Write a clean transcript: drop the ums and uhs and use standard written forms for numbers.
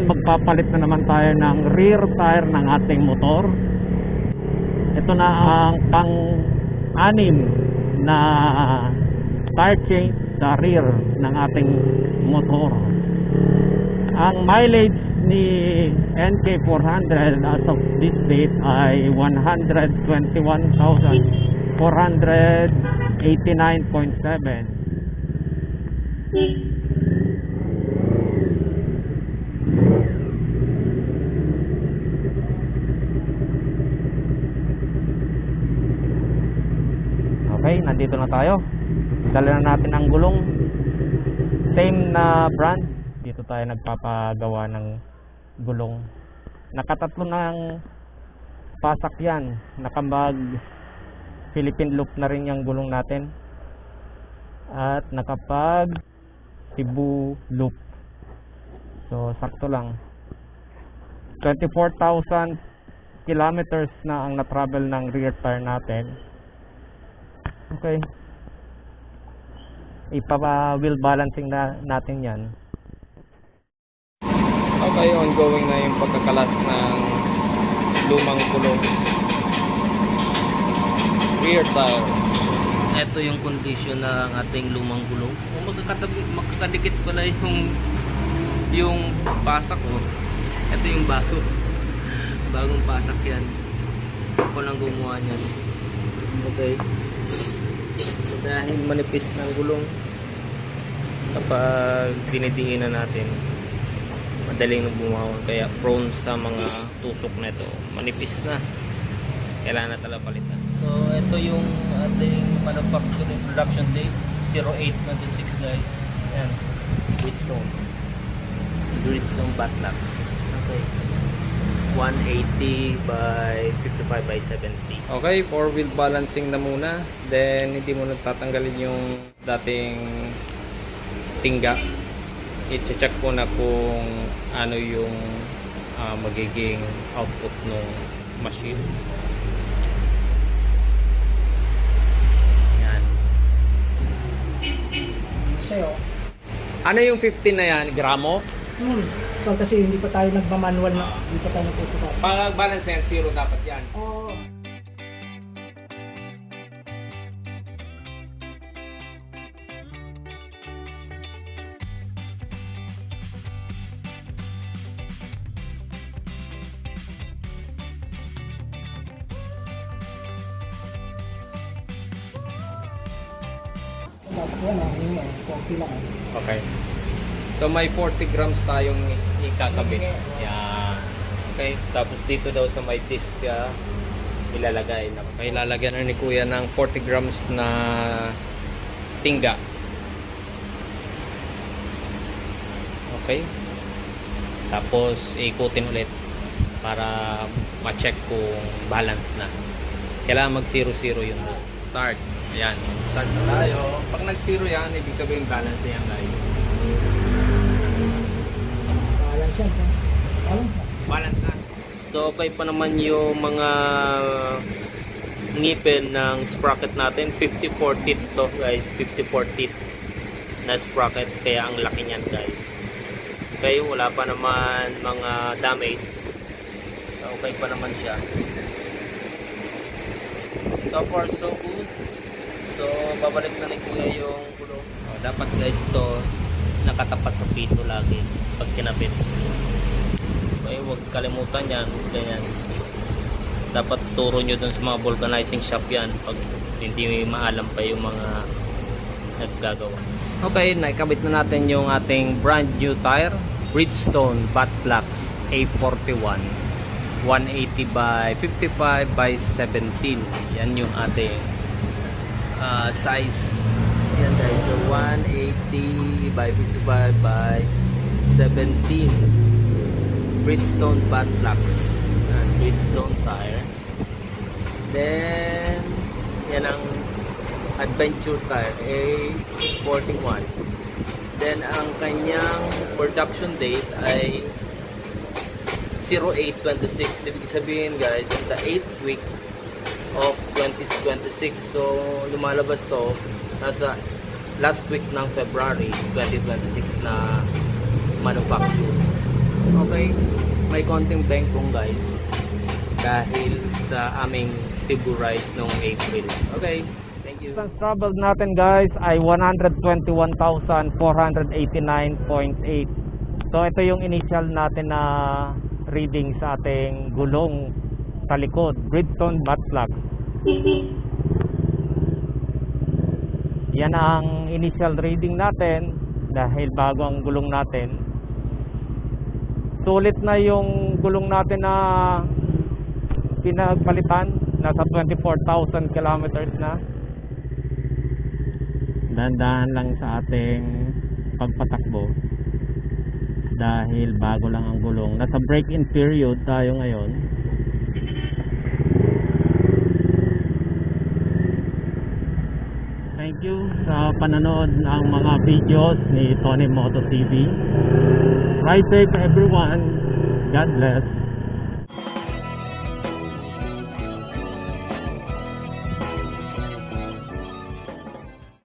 ngayon magpapalit na naman tayo ng rear tire ng ating motor. Ito na ang pang-anim na tire change sa rear ng ating motor. Ang mileage ni NK400 as of this date ay 121,489.7. Okay, nandito na tayo. Dala na natin ang gulong. Same na brand. Dito tayo nagpapagawa ng gulong. Nakatatlo ng pasak yan. Nakamag Philippine loop na rin yung gulong natin. At nakapag Cebu loop. So sakto lang. 24,000 kilometers na ang na-travel ng rear tire natin. Okay. Ipa-wheel balancing na natin yan. Okay, ongoing na yung pagkakalas ng lumang gulong. Rear tire. Ito yung condition ng ating lumang gulong. Makakadikit pala yung pasak ko. Ito yung bagong pasak yan. Ako lang gumawa niyan. Okay. So, dahil manipis ng gulong, kapag dinidiin na natin, madaling bumawan. Kaya prone sa mga tusok na ito. Manipis na. Kailangan na talaga palitan. So, ito yung ating manufacturing production date. 08/26 guys. Ayan. Bridgestone Batlax. Okay. 180 by 55 by 70. Okay, 4-wheel balancing na muna. Then, hindi mo natatanggalin yung dating tingga. I-check ko na kung ano yung magiging output ng machine. Yan. Sa'yo. Ano yung 15 na yan? Gramo? So, kasi hindi pa tayo nagmamanual na, hindi pa tayo nagsusukat. Pag balance yan, 0 dapat yan. Oo. Dapat yan, yun, konti lang. Okay. So may 40 grams tayong ikakabit. Yan. Okay. Tapos dito daw sa may disc siya ilalagay. Okay, lalagyan na ni Kuya ng 40 grams na tingga. Okay. Tapos ikutin ulit para ma-check kung balance na. Kailangan mag 0-0 yun. Start. Ayan. Start na tayo. Pag nag-0 yan, ibig sabihin balance na yan guys. Balance yan. Balance na. Balance na. So, okay pa naman yung mga ngipin ng sprocket natin. 54 teeth to guys. 54 teeth na sprocket. Kaya ang laki niyan guys. Okay, wala pa naman mga damage. So, okay pa naman siya. So far so good. So, babalik na ni Kuya yung gulong. Dapat guys to nakatapat sa pito lagi pag kinabit. Okay, huwag kalimutan yan. Ganyan. Dapat turo nyo dun sa mga vulcanizing shop yan pag hindi maalam pa yung mga naggagawa. Okay, naikabit na natin yung ating brand new tire. Bridgestone Batlax A41 180 by 55 by 17. Yan yung ating size. Yan guys, so 180 by 55 by 17 Bridgestone Batlax and Bridgestone tire. Then yan ang Adventure tire A41. Then ang kanyang production date ay 08/26. Ibig sabihin guys, the 8th week of 2026. So lumalabas to nasa last week ng February 2026 na manufacture. Okay, may konting bengkong guys dahil sa aming Cebu rice noong April. Okay, thank you. Distance traveled natin guys ay 121,489.8. So ito yung initial natin na reading sa ating gulong sa likod, Bridgestone Matlock. Yan ang initial reading natin dahil bago ang gulong natin. Sulit na yung gulong natin na pinagpalitan, nasa 24,000 kilometers na. Dahan-dahan lang sa ating pagpatakbo dahil bago lang ang gulong. Nasa break-in period tayo ngayon. Thank you sa pananood ng mga videos ni Tony Moto TV. Ride safe everyone. God bless.